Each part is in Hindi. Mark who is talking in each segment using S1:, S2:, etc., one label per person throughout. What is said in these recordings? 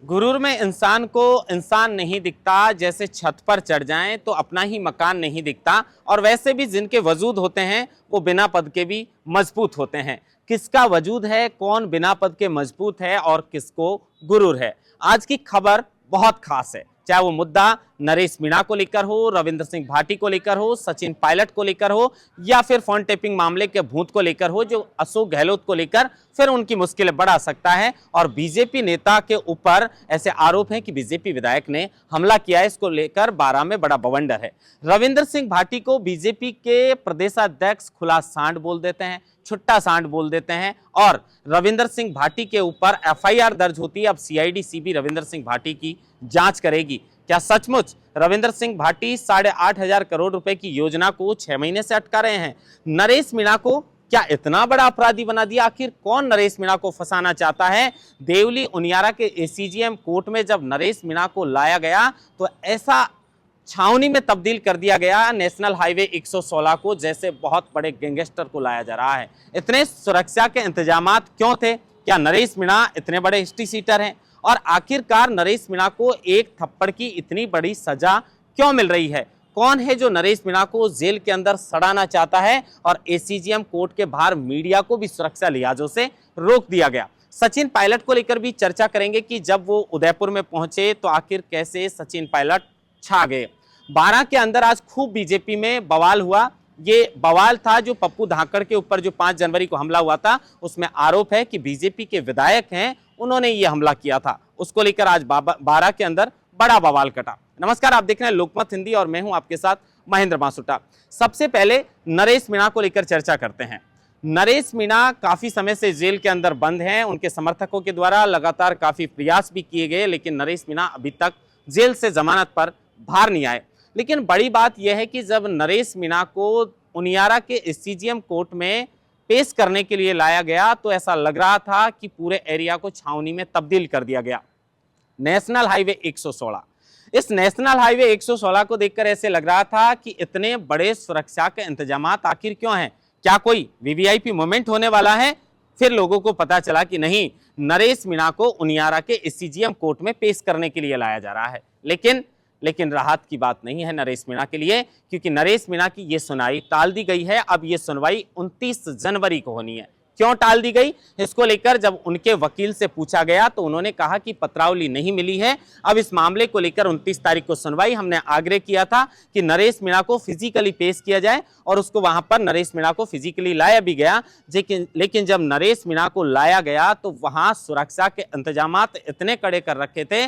S1: गुरूर में इंसान को इंसान नहीं दिखता, जैसे छत पर चढ़ जाएं तो अपना ही मकान नहीं दिखता। और वैसे भी जिनके वजूद होते हैं वो बिना पद के भी मजबूत होते हैं। किसका वजूद है, कौन बिना पद के मजबूत है और किसको गुरूर है। आज की खबर बहुत खास है, चाहे वो मुद्दा नरेश मीणा को लेकर हो, रविंद्र सिंह भाटी को लेकर हो, सचिन पायलट को लेकर हो, या फिर फोन टेपिंग मामले के भूत को लेकर हो, जो अशोक गहलोत को लेकर फिर उनकी मुश्किलें बढ़ा सकता है। और बीजेपी नेता के ऊपर ऐसे आरोप हैं कि बीजेपी विधायक ने हमला किया है, इसको लेकर 12 में बड़ा बवंडर है। रविंद्र सिंह भाटी को बीजेपी के प्रदेशाध्यक्ष खुला सांड बोल देते हैं, छुट्टा सांड बोल देते हैं, और रविंद्र सिंह भाटी के ऊपर एफआईआर दर्ज होती है। अब सीआईडी सीबी रविंद्र सिंह भाटी की जांच करेगी। क्या सचमुच रविंद्र सिंह भाटी 8,500 करोड़ रुपए की योजना को 6 महीने से अटका रहे हैं? नरेश मीणा को क्या इतना बड़ा अपराधी बना दिया? आखिर कौन नरेश मीणा को फंसाना चाहता है? देवली उनियारा के एसीजीएम कोर्ट में जब नरेश मीणा को लाया गया तो ऐसा छावनी में तब्दील कर दिया गया नेशनल हाईवे 116 को, जैसे बहुत बड़े गैंगस्टर को लाया जा रहा है। इतने सुरक्षा के इंतजामात क्यों थे? क्या नरेश मीणा इतने बड़े हिस्ट्री सीटर हैं? और आखिरकार नरेश मीणा को एक थप्पड़ की इतनी बड़ी सजा क्यों मिल रही है? कौन है जो नरेश मीणा को जेल के अंदर सड़ाना चाहता है? और एसीजीएम कोर्ट के बाहर मीडिया को भी सुरक्षा लिहाजों से रोक दिया गया। सचिन पायलट को लेकर भी चर्चा करेंगे कि जब वो उदयपुर में पहुंचे तो आखिर कैसे सचिन पायलट छा गए। 12 के अंदर आज खूब बीजेपी में बवाल हुआ। ये बवाल था जो पप्पू धाकड़ के ऊपर जो 5 जनवरी को हमला हुआ था, उसमें आरोप है कि बीजेपी के विधायक हैं, उन्होंने ये हमला किया था। उसको लेकर आज 12 के अंदर बड़ा बवाल कटा। नमस्कार, आप देख रहे हैं लोकमत हिंदी और मैं हूं आपके साथ महेंद्र बांसुटा। सबसे पहले नरेश मीणा को लेकर चर्चा करते हैं। नरेश मीणा काफी समय से जेल के अंदर बंद हैं। उनके समर्थकों के द्वारा लगातार काफी प्रयास भी किए गए, लेकिन नरेश मीणा अभी तक जेल से जमानत पर बाहर नहीं आए। लेकिन बड़ी बात यह है कि जब नरेश मीणा को उनियारा के एसीजीएम कोर्ट में पेश करने के लिए लाया गया तो ऐसा लग रहा था कि पूरे एरिया को छावनी में तब्दील कर दिया गया। नेशनल हाईवे 116, इस नेशनल हाईवे 116 को देखकर ऐसे लग रहा था कि इतने बड़े सुरक्षा के इंतजामात आखिर क्यों हैं? क्या कोई वीवीआईपी मोमेंट होने वाला है? फिर लोगों को पता चला कि नहीं, नरेश मीणा को उनियारा के एसीजीएम कोर्ट में पेश करने के लिए लाया जा रहा है। लेकिन राहत की बात नहीं है नरेश मीणा के लिए, क्योंकि नरेश मीणा की ये सुनवाई टाल दी गई है। अब ये सुनवाई 29 जनवरी को होनी है। क्यों टाल दी गई, इसको लेकर जब उनके वकील से पूछा गया तो उन्होंने कहा कि पत्रावली नहीं मिली है। अब इस मामले को लेकर 29 तारीख को सुनवाई। हमने आग्रह किया था कि नरेश मीणा को फिजिकली पेश किया जाए और उसको वहां पर नरेश मीणा को फिजिकली लाया भी गया। लेकिन जब नरेश मीणा को लाया गया तो वहां सुरक्षा के इंतजामात इतने कड़े कर रखे थे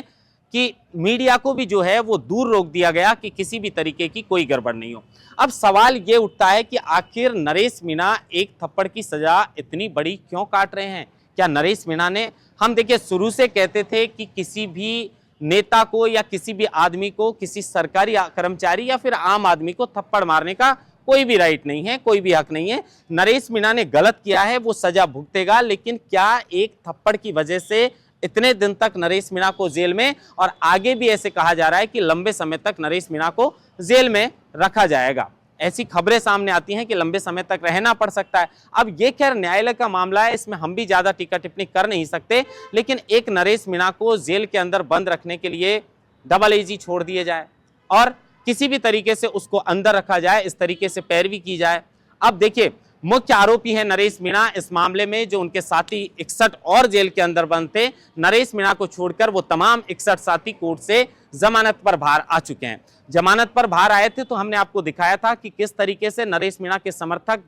S1: कि मीडिया को भी जो है वो दूर रोक दिया गया कि किसी भी तरीके की कोई गड़बड़ नहीं हो। अब सवाल ये उठता है कि आखिर नरेश मीणा एक थप्पड़ की सजा इतनी बड़ी क्यों काट रहे हैं? क्या नरेश मीणा ने, हम देखिए शुरू से कहते थे कि किसी भी नेता को या किसी भी आदमी को, किसी सरकारी कर्मचारी या फिर आम आदमी को थप्पड़ मारने का कोई भी राइट नहीं है, कोई भी हक नहीं है। नरेश मीणा ने गलत किया है, वो सजा भुगतेगा। लेकिन क्या एक थप्पड़ की वजह से इतने दिन तक नरेश मीणा को जेल में, और आगे भी ऐसे कहा जा रहा है कि लंबे समय तक नरेश मीणा को जेल में रखा जाएगा? ऐसी खबरें सामने आती हैं कि लंबे समय तक रहना पड़ सकता है। अब ये खैर न्यायालय का मामला है, इसमें हम भी ज्यादा टीका टिप्पणी कर नहीं सकते। लेकिन एक नरेश मीणा को जेल के अंदर बंद रखने के लिए डबल एजी छोड़ दिए जाए और किसी भी तरीके से उसको अंदर रखा जाए, इस तरीके से पैरवी की जाए। अब देखिए, मुख्य आरोपी है नरेश मीणा। इस मामले में जो उनके साथी 61 और जेल के अंदर बंद थे, नरेश मीणा को छोड़कर वो तमाम 61 साथी कोर्ट से जमानत पर बाहर आ चुके हैं। जमानत पर बाहर आए थे तो हमने आपको दिखाया था कि किस तरीके से नरेश मीणा के समर्थक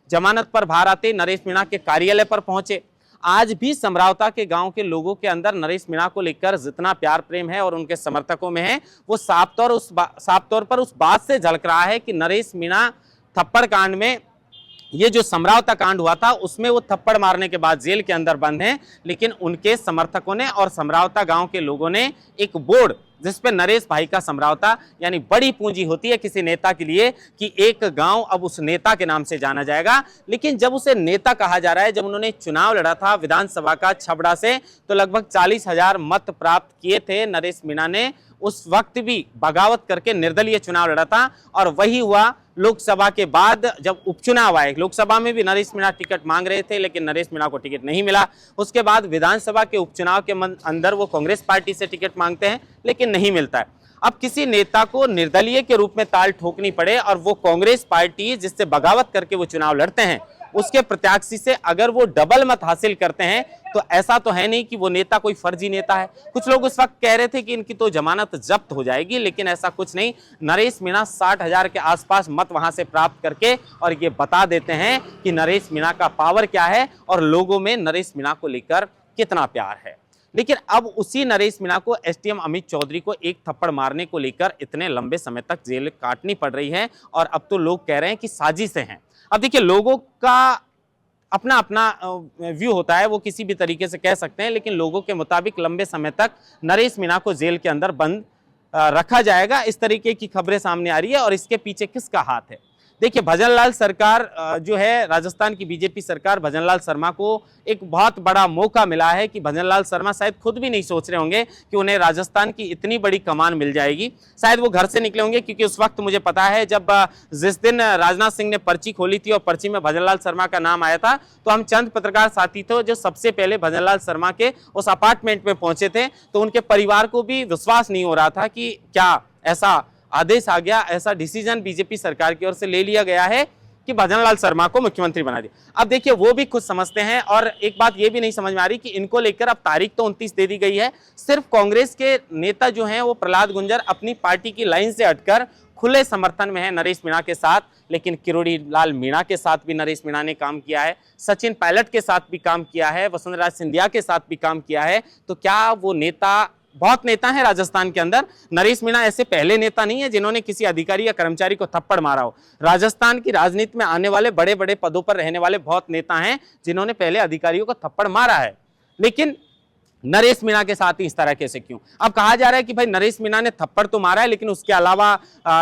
S1: जमानत पर बाहर आते नरेश मीणा के कार्यालय पर पहुंचे। आज भी समरावता के गांव के लोगों के अंदर नरेश मीणा को लेकर जितना प्यार प्रेम है और उनके समर्थकों में है, वो साफ तौर पर उस बात से झलक रहा है कि नरेश मीणा थप्पड़ कांड में, ये जो समरावता कांड हुआ था उसमें वो थप्पड़ मारने के बाद जेल के अंदर बंद हैं। लेकिन उनके समर्थकों ने और समरावता गांव के लोगों ने एक बोर्ड जिसपे नरेश भाई का समरावता, यानी बड़ी पूंजी होती है किसी नेता के लिए कि एक गांव अब उस नेता के नाम से जाना जाएगा। लेकिन जब उसे नेता कहा जा रहा है, जब उन्होंने चुनाव लड़ा था विधानसभा का छबड़ा से, तो लगभग 40,000 मत प्राप्त किए थे। नरेश मीणा ने उस वक्त भी बगावत करके निर्दलीय चुनाव लड़ा था और वही हुआ लोकसभा के बाद जब उपचुनाव आए, लोकसभा में भी नरेश मीणा टिकट मांग रहे थे लेकिन नरेश मीणा को टिकट नहीं मिला। उसके बाद विधानसभा के उपचुनाव के अंदर वो कांग्रेस पार्टी से टिकट मांगते हैं लेकिन नहीं मिलता है। अब किसी नेता को निर्दलीय के रूप में ताल ठोकनी पड़े और वो कांग्रेस पार्टी जिससे बगावत करके वो चुनाव लड़ते हैं उसके प्रत्याशी से अगर वो डबल मत हासिल करते हैं तो ऐसा तो है नहीं कि वो नेता कोई फर्जी नेता है। कुछ लोग उस वक्त कह रहे थे कि इनकी तो जमानत जब्त हो जाएगी, लेकिन ऐसा कुछ नहीं। नरेश मीणा 60,000 के आसपास मत वहां से प्राप्त करके और ये बता देते हैं कि नरेश मीणा का पावर क्या है और लोगों में नरेश मीणा को लेकर कितना प्यार है। लेकिन अब उसी नरेश मीणा को एसडीएम अमित चौधरी को एक थप्पड़ मारने को लेकर इतने लंबे समय तक जेल काटनी पड़ रही है और अब तो लोग कह रहे हैं कि साजिशें हैं। अब देखिए, लोगों का अपना अपना व्यू होता है, वो किसी भी तरीके से कह सकते हैं, लेकिन लोगों के मुताबिक लंबे समय तक नरेश मीणा को जेल के अंदर बंद रखा जाएगा, इस तरीके की खबरें सामने आ रही है। और इसके पीछे किसका हाथ है? देखिए, भजनलाल सरकार जो है, राजस्थान की बीजेपी सरकार, भजनलाल शर्मा को एक बहुत बड़ा मौका मिला है कि भजनलाल शर्मा शायद खुद भी नहीं सोच रहे होंगे कि उन्हें राजस्थान की इतनी बड़ी कमान मिल जाएगी। शायद वो घर से निकले होंगे, क्योंकि उस वक्त मुझे पता है जब जिस दिन राजनाथ सिंह ने पर्ची खोली थी और पर्ची में भजनलाल शर्मा का नाम आया था, तो हम चंद पत्रकार साथी थे जो सबसे पहले भजनलाल शर्मा के उस अपार्टमेंट में पहुंचे थे। तो उनके परिवार को भी विश्वास नहीं हो रहा था कि क्या ऐसा आदेश आ गया, ऐसा डिसीजन बीजेपी सरकार की ओर से ले लिया गया है कि भजनलाल शर्मा को मुख्यमंत्री बना दिया। अब देखिए, वो भी खुद समझते हैं और एक बात ये भी नहीं समझ में आ रही कि इनको लेकर अब तारीख तो 29 दे दी गई है। सिर्फ कांग्रेस के नेता जो हैं वो प्रहलाद गुंजर अपनी पार्टी की लाइन से हटकर खुले समर्थन में है नरेश मीणा के साथ, लेकिन किरोड़ी लाल मीणा के साथ भी नरेश मीणा ने काम किया है, सचिन पायलट के साथ भी काम किया है, वसुंधरा सिंधिया के साथ भी काम किया है। तो क्या वो नेता, बहुत नेता हैं राजस्थान के अंदर, नरेश मीणा ऐसे पहले नेता नहीं है जिन्होंने किसी अधिकारी या कर्मचारी को थप्पड़ मारा हो। राजस्थान की राजनीति में आने वाले बड़े बड़े पदों पर रहने वाले बहुत नेता हैं जिन्होंने पहले अधिकारियों को थप्पड़ मारा है, लेकिन नरेश मीणा के साथ ही इस तरह कैसे क्यों? अब कहा जा रहा है कि भाई नरेश मीणा ने थप्पड़ तो मारा है, लेकिन उसके अलावा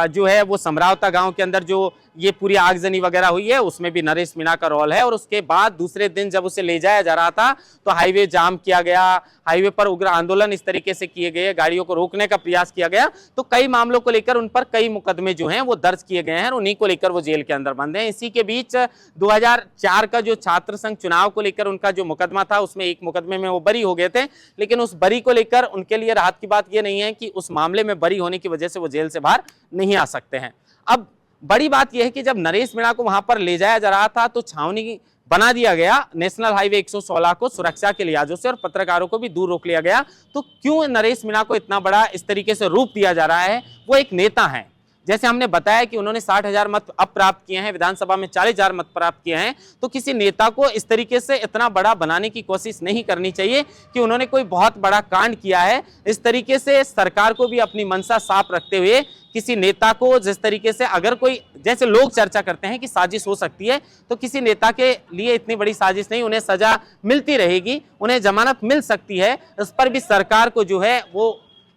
S1: जो है वो समरावता गांव के अंदर जो ये पूरी आगजनी वगैरह हुई है उसमें भी नरेश मीणा का रोल है। और उसके बाद दूसरे दिन जब उसे ले जाया जा रहा था तो हाईवे जाम किया गया, हाईवे पर उग्र आंदोलन इस तरीके से किए गए, गाड़ियों को रोकने का प्रयास किया गया। तो कई मामलों को लेकर उन पर कई मुकदमे जो हैं वो दर्ज किए गए हैं और उन्हीं को लेकर वो जेल के अंदर बंद हैं। इसी के बीच 2004 का जो छात्र संघ चुनाव को लेकर उनका जो मुकदमा था, उसमें एक मुकदमे में वो बरी हो गए थे, लेकिन उस बरी को लेकर उनके लिए राहत की बात यह नहीं है कि उस मामले में बरी होने की वजह से वो जेल से बाहर नहीं आ सकते हैं। अब बड़ी बात यह है कि जब नरेश मीणा को वहां पर ले जाया जा रहा था तो छावनी बना दिया गया नेशनल हाईवे 116 को सुरक्षा के लिहाजों से और पत्रकारों को भी दूर रोक लिया गया। तो क्यों नरेश मीणा को इतना बड़ा इस तरीके से रूप दिया जा रहा है? वो एक नेता है, जैसे हमने बताया कि उन्होंने 60,000 मत अब प्राप्त किए हैं, विधानसभा में 40,000 मत प्राप्त किए हैं। तो किसी नेता को इस तरीके से इतना बड़ा बनाने की कोशिश नहीं करनी चाहिए कि उन्होंने कोई बहुत बड़ा कांड किया है। इस तरीके से सरकार को भी अपनी मंशा साफ रखते हुए किसी नेता को जिस तरीके से, अगर कोई, जैसे लोग चर्चा करते हैं कि साजिश हो सकती है, तो किसी नेता के लिए इतनी बड़ी साजिश नहीं, उन्हें सजा मिलती रहेगी, उन्हें जमानत मिल सकती है। इस पर भी सरकार को जो है वो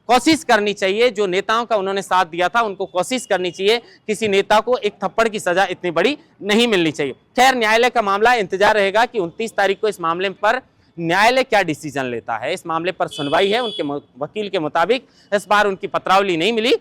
S1: कोशिश करनी चाहिए। जो नेताओं का उन्होंने साथ दिया था उनको कोशिश करनी चाहिए, किसी नेता को एक थप्पड़ की सजा इतनी बड़ी नहीं मिलनी चाहिए। खैर, न्यायालय का मामला, इंतजार रहेगा कि 29 तारीख को इस मामले पर न्यायालय क्या डिसीजन लेता है। इस मामले पर सुनवाई है, उनके वकील के मुताबिक इस बार उनकी पत्रावली नहीं मिली,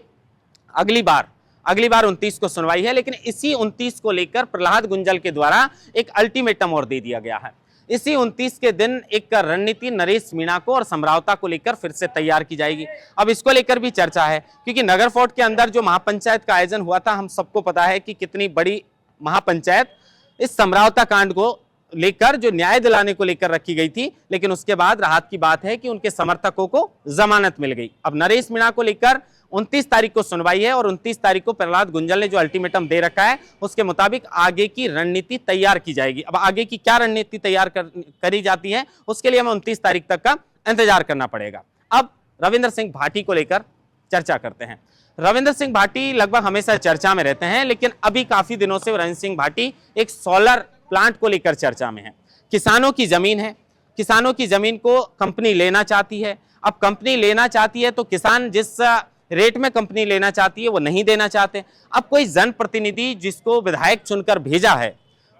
S1: अगली बार 29 को सुनवाई है। लेकिन इसी 29 को लेकर प्रहलाद गुंजल के द्वारा एक अल्टीमेटम और दे दिया गया है। इसी 29 के दिन एक रणनीति नरेश मीणा को और समरावता को लेकर फिर से तैयार की जाएगी। अब इसको लेकर भी चर्चा है, क्योंकि नगर फोर्ट के अंदर जो महापंचायत का आयोजन हुआ था, हम सबको पता है कि कितनी बड़ी महापंचायत इस समरावता कांड को लेकर, जो न्याय दिलाने को लेकर रखी गई थी। लेकिन उसके बाद राहत की बात है कि उनके समर्थकों को जमानत मिल गई। अब नरेश मीणा को लेकर 29 तारीख को सुनवाई है और 29 तारीख को प्रहलाद गुंजल ने जो अल्टीमेटम दे रखा है उसके मुताबिक आगे की रणनीति तैयार की जाएगी। अब आगे की क्या रणनीति तैयार करी जाती है उसके लिए हमें 29 तारीख तक का इंतजार करना पड़ेगा। अब रविंद्र सिंह भाटी को लेकर चर्चा करते हैं। रविंद्र सिंह भाटी लगभग हमेशा चर्चा में रहते हैं, लेकिन अभी काफी दिनों से रविंद्र सिंह भाटी एक सोलर प्लांट को लेकर चर्चा में है। किसानों की जमीन है, किसानों की जमीन को कंपनी लेना चाहती है। अब कंपनी लेना चाहती है तो किसान जिस रेट में कंपनी लेना चाहती है वो नहीं देना चाहते। अब कोई जनप्रतिनिधि जिसको विधायक चुनकर भेजा है,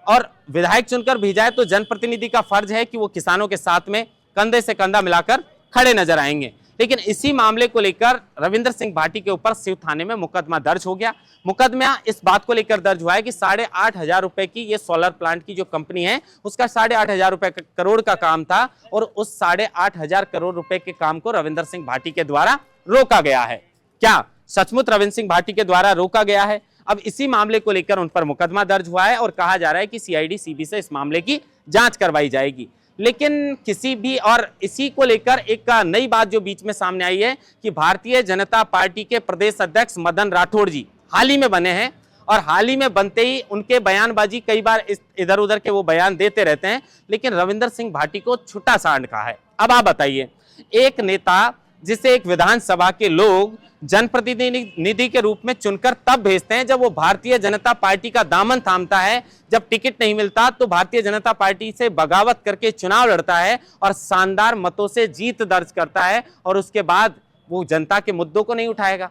S1: और विधायक चुनकर भेजा है तो जनप्रतिनिधि का फर्ज है कि वो किसानों के साथ में कंधे से कंधा मिलाकर खड़े नजर आएंगे। लेकिन इसी मामले को लेकर रविंद्र सिंह भाटी के ऊपर सिव थाने में मुकदमा दर्ज हो गया। मुकदमा इस बात को लेकर दर्ज हुआ है कि 8,500 रुपए की ये सोलर प्लांट की जो कंपनी है उसका 8,500 रुपए करोड़ का काम था और उस 8,500 करोड़ रुपए के काम को रविंद्र सिंह भाटी के द्वारा रोका गया है। क्या सचमुच रविंद्र सिंह भाटी के द्वारा रोका गया है? अब इसी मामले को लेकर उन पर मुकदमा दर्ज हुआ है और कहा जा रहा है कि सीआईडी सीबी से इस मामले की जांच करवाई जाएगी। लेकिन किसी भी, और इसी को लेकर एक नई बात जो बीच में सामने आई है कि भारतीय जनता पार्टी के प्रदेश अध्यक्ष मदन राठौड़ जी हाल ही में बने हैं और हाल ही में बनते ही उनके बयानबाजी कई बार इधर उधर के वो बयान देते रहते हैं, लेकिन रविंद्र सिंह भाटी को छुट्टा सांड कहा है। अब आप बताइए, एक नेता जिसे एक विधानसभा के लोग जनप्रतिनिधि के रूप में चुनकर तब भेजते हैं जब वो भारतीय जनता पार्टी का दामन थामता है, जब टिकट नहीं मिलता तो भारतीय जनता पार्टी से बगावत करके चुनाव लड़ता है और शानदार मतों से जीत दर्ज करता है और उसके बाद वो जनता के मुद्दों को नहीं उठाएगा।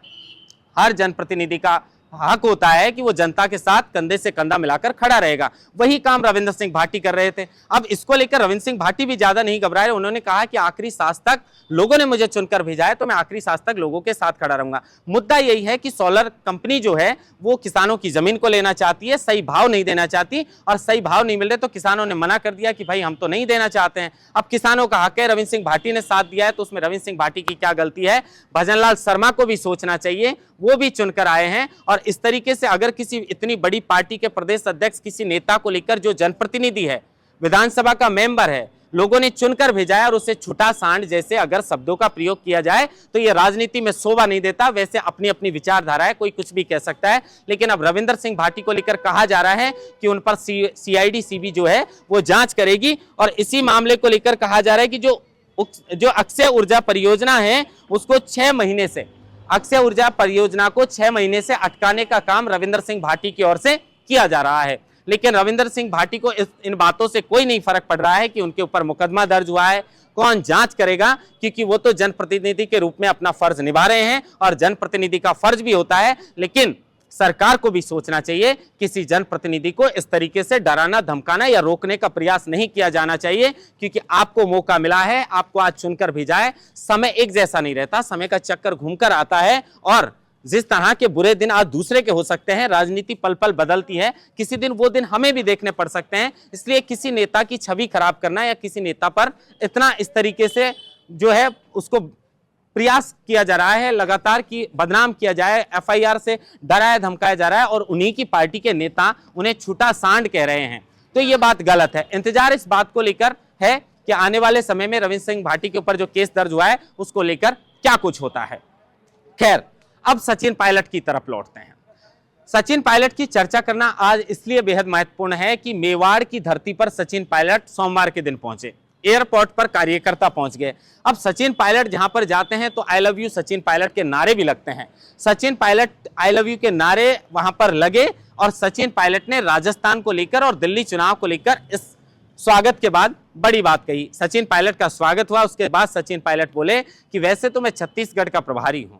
S1: हर जनप्रतिनिधि का हक होता है कि वो जनता के साथ कंधे से कंधा मिलाकर खड़ा रहेगा। वही काम रविंद्र सिंह भाटी कर रहे थे। अब इसको लेकर रविंद्र सिंह भाटी भी ज्यादा नहीं घबराए। उन्होंने कहा कि आखिरी सांस तक लोगों ने मुझे चुनकर भेजा है तो मैं आखिरी सांस तक लोगों के साथ खड़ा रहूंगा। मुद्दा यही है कि सोलर कंपनी जो है वो किसानों की जमीन को लेना चाहती है, सही भाव नहीं देना चाहती और सही भाव नहीं मिल रहे तो किसानों ने मना कर दिया कि भाई हम तो नहीं देना चाहते हैं। अब किसानों का हक है, रविंद्र सिंह भाटी ने साथ दिया है तो उसमें रविंद्र सिंह भाटी की क्या गलती है? भजनलाल शर्मा को भी सोचना चाहिए, वो भी चुनकर आए हैं। और इस तरीके से अगर किसी इतनी बड़ी पार्टी के प्रदेश अध्यक्ष किसी नेता को लेकर, जो जनप्रतिनिधि है, विधानसभा का मेंबर है, लोगों ने चुनकर भेजा है और उसे छुटा सांड जैसे अगर शब्दों का प्रयोग किया जाए तो यह राजनीति में शोभा नहीं देता। वैसे अपनी अपनी विचारधारा है, कोई कुछ भी कह सकता है, लेकिन अब रविंद्र सिंह भाटी को लेकर कहा जा रहा है कि उन पर सीआईडी सीबी जो है वो जांच करेगी। और इसी मामले को लेकर कहा जा रहा है कि जो अक्षय ऊर्जा परियोजना है उसको 6 महीने से, अक्षय ऊर्जा परियोजना को 6 महीने से अटकाने का काम रविंद्र सिंह भाटी की ओर से किया जा रहा है। लेकिन रविंद्र सिंह भाटी को इन बातों से कोई नहीं फर्क पड़ रहा है कि उनके ऊपर मुकदमा दर्ज हुआ है, कौन जांच करेगा, क्योंकि वो तो जनप्रतिनिधि के रूप में अपना फर्ज निभा रहे हैं और जनप्रतिनिधि का फर्ज भी होता है। लेकिन सरकार को भी सोचना चाहिए, किसी जनप्रतिनिधि को इस तरीके से डराना, धमकाना या रोकने का प्रयास नहीं किया जाना चाहिए, क्योंकि आपको मौका मिला है, आपको आज चुनकर भेजा है। समय एक जैसा नहीं रहता, समय का चक्कर घूमकर आता है और जिस तरह के बुरे दिन आज दूसरे के हो सकते हैं, राजनीति पल पल बदलती है, किसी दिन वो दिन हमें भी देखने पड़ सकते हैं। इसलिए किसी नेता की छवि खराब करना या किसी नेता पर इतना इस तरीके से जो है उसको प्रयास किया जा रहा है लगातार कि बदनाम किया जाए, एफआईआर से डराया धमकाया जा रहा है और उन्हीं की पार्टी के नेता उन्हें छूटा सांड कह रहे हैं, तो ये बात गलत है। इंतजार इस बात को लेकर है कि आने वाले समय में रविंद्र सिंह भाटी के ऊपर जो केस दर्ज हुआ है उसको लेकर क्या कुछ होता है। खैर, अब सचिन पायलट की तरफ लौटते हैं। सचिन पायलट की चर्चा करना आज इसलिए बेहद महत्वपूर्ण है कि मेवाड़ की धरती पर सचिन पायलट सोमवार के दिन पहुंचे। एयरपोर्ट पर कार्यकर्ता पहुंच गए। अब सचिन पायलट जहां पर जाते हैं तो I love you Sachin Pilot के नारे भी लगते हैं। Sachin Pilot I love you के नारे वहां पर लगे और सचिन पायलट ने राजस्थान को लेकर और दिल्ली चुनाव को लेकर इस स्वागत के बाद बड़ी बात कही। सचिन पायलट का स्वागत हुआ, उसके बाद सचिन पायलट बोले कि वैसे तो मैं छत्तीसगढ़ का प्रभारी हूं,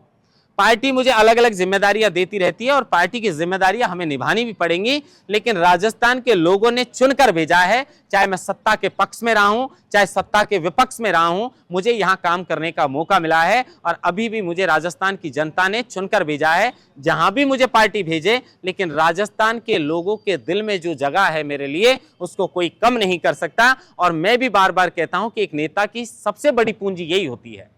S1: पार्टी मुझे अलग अलग जिम्मेदारियां देती रहती है और पार्टी की जिम्मेदारियां हमें निभानी भी पड़ेंगी, लेकिन राजस्थान के लोगों ने चुनकर भेजा है, चाहे मैं सत्ता के पक्ष में रहा हूं चाहे सत्ता के विपक्ष में रहा हूं, मुझे यहां काम करने का मौका मिला है और अभी भी मुझे राजस्थान की जनता ने चुनकर भेजा है। जहां भी मुझे पार्टी भेजे, लेकिन राजस्थान के लोगों के दिल में जो जगह है मेरे लिए, उसको कोई कम नहीं कर सकता। और मैं भी बार बार कहता हूं कि एक नेता की सबसे बड़ी पूंजी यही होती है।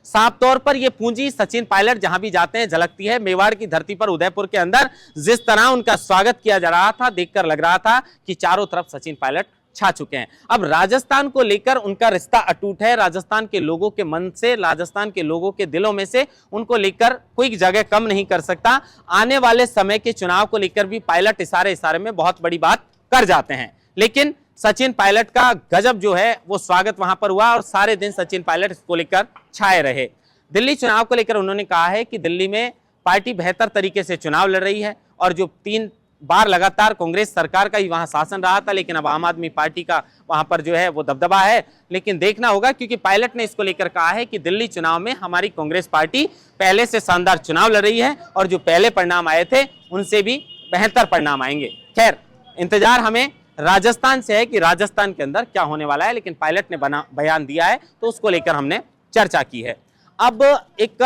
S1: साफ तौर पर यह पूंजी सचिन पायलट जहां भी जाते हैं झलकती है। मेवाड़ की धरती पर उदयपुर के अंदर जिस तरह उनका स्वागत किया जा रहा था, देखकर लग रहा था कि चारों तरफ सचिन पायलट छा चुके हैं। अब राजस्थान को लेकर उनका रिश्ता अटूट है। राजस्थान के लोगों के मन से, राजस्थान के लोगों के दिलों में से उनको लेकर कोई जगह कम नहीं कर सकता। आने वाले समय के चुनाव को लेकर भी पायलट इशारे इशारे में बहुत बड़ी बात कर जाते हैं, लेकिन सचिन पायलट का गजब जो है वो स्वागत वहां पर हुआ और सारे दिन सचिन पायलट इसको लेकर छाए रहे। दिल्ली चुनाव को लेकर उन्होंने कहा है कि दिल्ली में पार्टी बेहतर तरीके से चुनाव लड़ रही है और जो 3 बार लगातार कांग्रेस सरकार का ही वहां शासन रहा था, लेकिन अब आम आदमी पार्टी का वहां पर जो है वो दबदबा है। लेकिन देखना होगा, क्योंकि पायलट ने इसको लेकर कहा है कि दिल्ली चुनाव में हमारी कांग्रेस पार्टी पहले से शानदार चुनाव लड़ रही है और जो पहले परिणाम आए थे उनसे भी बेहतर परिणाम आएंगे। खैर, इंतजार हमें राजस्थान से है कि राजस्थान के अंदर क्या होने वाला है, लेकिन पायलट ने बयान दिया है तो उसको लेकर हमने चर्चा की है। अब एक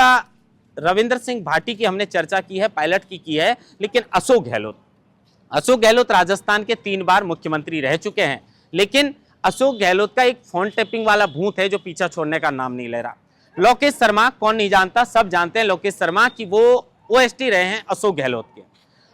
S1: रविंद्र सिंह भाटी की हमने चर्चा की है, पायलट की है, लेकिन अशोक गहलोत राजस्थान के 3 बार मुख्यमंत्री रह चुके हैं, लेकिन अशोक गहलोत का एक फोन टैपिंग वाला भूत है जो पीछा छोड़ने का नाम नहीं ले रहा। लोकेश शर्मा, कौन नहीं जानता, सब जानते हैं लोकेश शर्मा कि वो ओएसडी रहे हैं अशोक गहलोत के।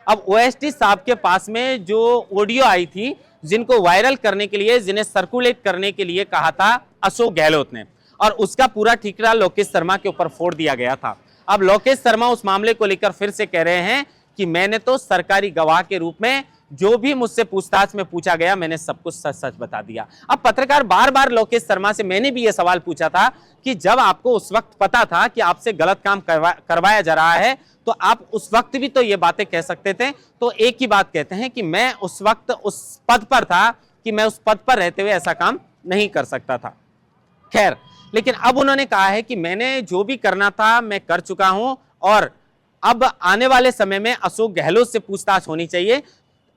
S1: अब ओएसडी साहब के पास में जो ऑडियो आई थी, जिनको वायरल करने के लिए, जिन्हें सर्कुलेट करने के लिए कहा था अशोक गहलोत ने, और उसका पूरा ठिकाना लोकेश शर्मा के ऊपर फोड़ दिया गया था। अब लोकेश शर्मा उस मामले को लेकर फिर से कह रहे हैं कि मैंने तो सरकारी गवाह के रूप में जो भी मुझसे पूछताछ में पूछा गया, मैंने सब कुछ सच सच बता दिया। अब पत्रकार बार बार लोकेश शर्मा से, मैंने भी यह सवाल पूछा था कि जब आपको उस वक्त पता था कि आपसे गलत काम करवाया जा रहा है, तो आप उस वक्त भी तो ये बातें कह सकते थे। तो एक ही बात कहते हैं कि मैं उस वक्त उस पद पर था कि मैं उस पद पर रहते हुए ऐसा काम नहीं कर सकता था। खैर, लेकिन अब उन्होंने कहा है कि मैंने जो भी करना था मैं कर चुका हूं, और अब आने वाले समय में अशोक गहलोत से पूछताछ होनी चाहिए।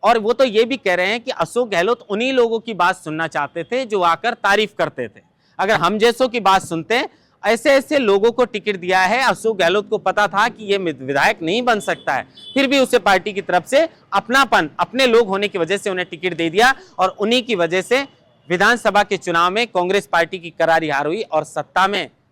S1: और वो तो ये भी कह रहे हैं कि अशोक गहलोत उन्हीं लोगों की बात सुनना चाहते थे जो आकर तारीफ करते थे। अगर हम जैसों की बात सुनते, ऐसे ऐसे लोगों को टिकट दिया है। अशोक गहलोत को पता था कि ये विधायक नहीं बन सकता है, फिर भी उसे पार्टी की तरफ से अपनापन, अपने लोग होने की वजह से उन्हें टिकट दे दिया, और उन्हीं की वजह से विधानसभा के चुनाव में कांग्रेस पार्टी की करारी हार हुई, और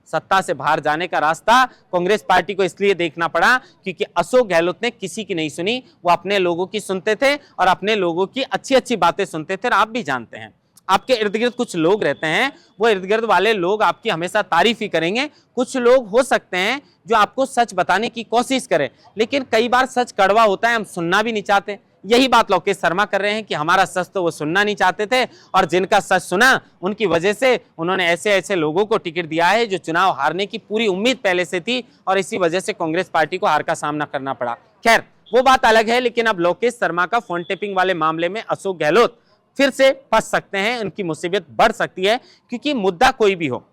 S1: सत्ता से बाहर जाने का रास्ता कांग्रेस पार्टी को इसलिए देखना पड़ा क्योंकि अशोक गहलोत ने किसी की नहीं सुनी। वो अपने लोगों की सुनते थे और अपने लोगों की अच्छी अच्छी बातें सुनते थे। और आप भी जानते हैं, आपके इर्द गिर्द कुछ लोग रहते हैं, वो इर्द गिर्द वाले लोग आपकी हमेशा तारीफ ही करेंगे। कुछ लोग हो सकते हैं जो आपको सच बताने की कोशिश करें, लेकिन कई बार सच कड़वा होता है, हम सुनना भी नहीं चाहते। यही बात लोकेश शर्मा कर रहे हैं कि हमारा सच तो वो सुनना नहीं चाहते थे, और जिनका सच सुना उनकी वजह से उन्होंने ऐसे ऐसे लोगों को टिकट दिया है जो चुनाव हारने की पूरी उम्मीद पहले से थी, और इसी वजह से कांग्रेस पार्टी को हार का सामना करना पड़ा। खैर, वो बात अलग है। लेकिन अब लोकेश शर्मा का फोन टेपिंग वाले मामले में अशोक गहलोत फिर से फंस सकते हैं, उनकी मुसीबत बढ़ सकती है, क्योंकि मुद्दा कोई भी हो,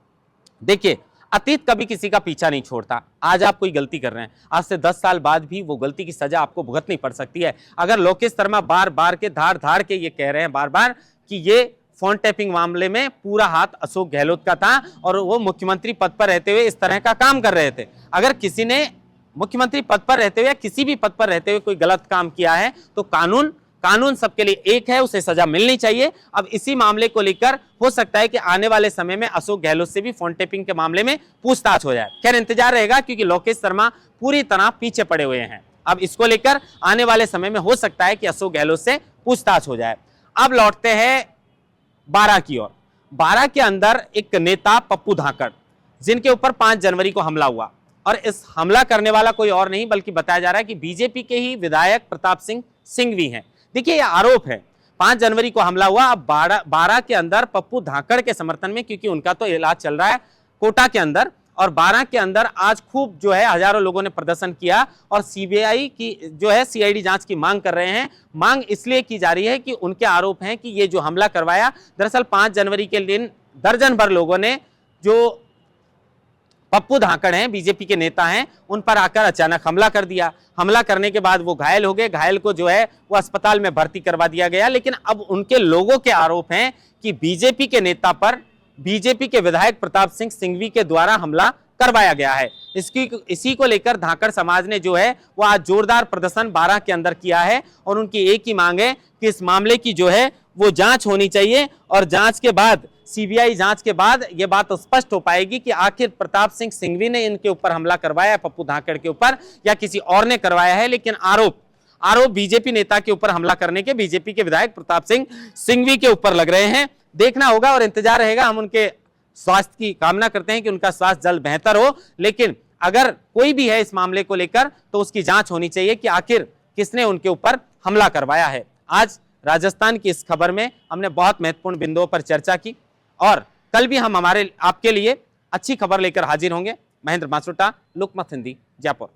S1: देखिए अतीत कभी किसी का पीछा नहीं छोड़ता। आज आप कोई गलती कर रहे हैं, आज से 10 साल बाद भी वो गलती की सजा आपको भुगतनी पड़ सकती है। अगर लोकेश शर्मा बार बार के धाड़ के ये कह रहे हैं बार बार कि ये फोन टैपिंग मामले में पूरा हाथ अशोक गहलोत का था और वो मुख्यमंत्री पद पर रहते हुए इस तरह का काम कर रहे थे, अगर किसी ने मुख्यमंत्री पद पर रहते हुए या किसी भी पद पर रहते हुए कोई गलत काम किया है तो कानून सबके लिए एक है, उसे सजा मिलनी चाहिए। अब इसी मामले को लेकर हो सकता है कि आने वाले समय में अशोक गहलोत से भी फोन टेपिंग के मामले में पूछताछ हो जाए। खैर, इंतजार रहेगा, क्योंकि लोकेश शर्मा पूरी तरह पीछे पड़े हुए हैं। अब इसको लेकर आने वाले समय में हो सकता है कि अशोक गहलोत से पूछताछ हो जाए। अब लौटते हैं बारां की ओर। बारां के अंदर एक नेता पप्पू धाकड़, जिनके ऊपर 5 जनवरी को हमला हुआ, और इस हमला करने वाला कोई और नहीं बल्कि बताया जा रहा है कि बीजेपी के ही विधायक प्रताप सिंह सिंघवी हैं। देखिए, यह आरोप है, 5 जनवरी को हमला हुआ। अब बारां के अंदर पप्पू धाकड़ के समर्थन में, क्योंकि उनका तो इलाज चल रहा है कोटा के अंदर, और बारां के अंदर आज खूब जो है हजारों लोगों ने प्रदर्शन किया और सीबीआई की जो है सीआईडी जांच की मांग कर रहे हैं। मांग इसलिए की जा रही है कि उनके आरोप हैं कि ये जो हमला करवाया, दरअसल 5 जनवरी के दिन दर्जन भर लोगों ने, जो पप्पू धाकड़ हैं, बीजेपी के नेता हैं, उन पर आकर अचानक हमला कर दिया। हमला करने के बाद वो घायल हो गए, घायल को जो है वो अस्पताल में भर्ती करवा दिया गया। लेकिन अब उनके लोगों के आरोप हैं कि बीजेपी के नेता पर बीजेपी के विधायक प्रताप सिंह सिंघवी के द्वारा हमला करवाया गया है। इसी को लेकर धाकड़ समाज ने जो है वो आज जोरदार प्रदर्शन बारां के अंदर किया है, और उनकी एक ही मांग है कि इस मामले की जो है वो जांच होनी चाहिए, और जांच के बाद, सीबीआई जांच के बाद यह बात स्पष्ट हो पाएगी कि आखिर प्रताप सिंह सिंघवी ने इनके ऊपर हमला करवाया, पप्पू धाकड़ के ऊपर, या किसी और ने करवाया है। लेकिन आरोप बीजेपी नेता के ऊपर हमला करने के बीजेपी के विधायक प्रताप सिंह सिंघवी के ऊपर लग रहे हैं। देखना होगा और इंतजार रहेगा। हम उनके स्वास्थ्य की कामना करते हैं कि उनका स्वास्थ्य जल्द बेहतर हो, लेकिन अगर कोई भी है इस मामले को लेकर तो उसकी जांच होनी चाहिए कि आखिर किसने उनके ऊपर हमला करवाया है। आज राजस्थान की इस खबर में हमने बहुत महत्वपूर्ण बिंदुओं पर चर्चा की, और कल भी हम आपके लिए अच्छी खबर लेकर हाजिर होंगे। महेंद्र मासुटा, लोकमत हिंदी, जयपुर।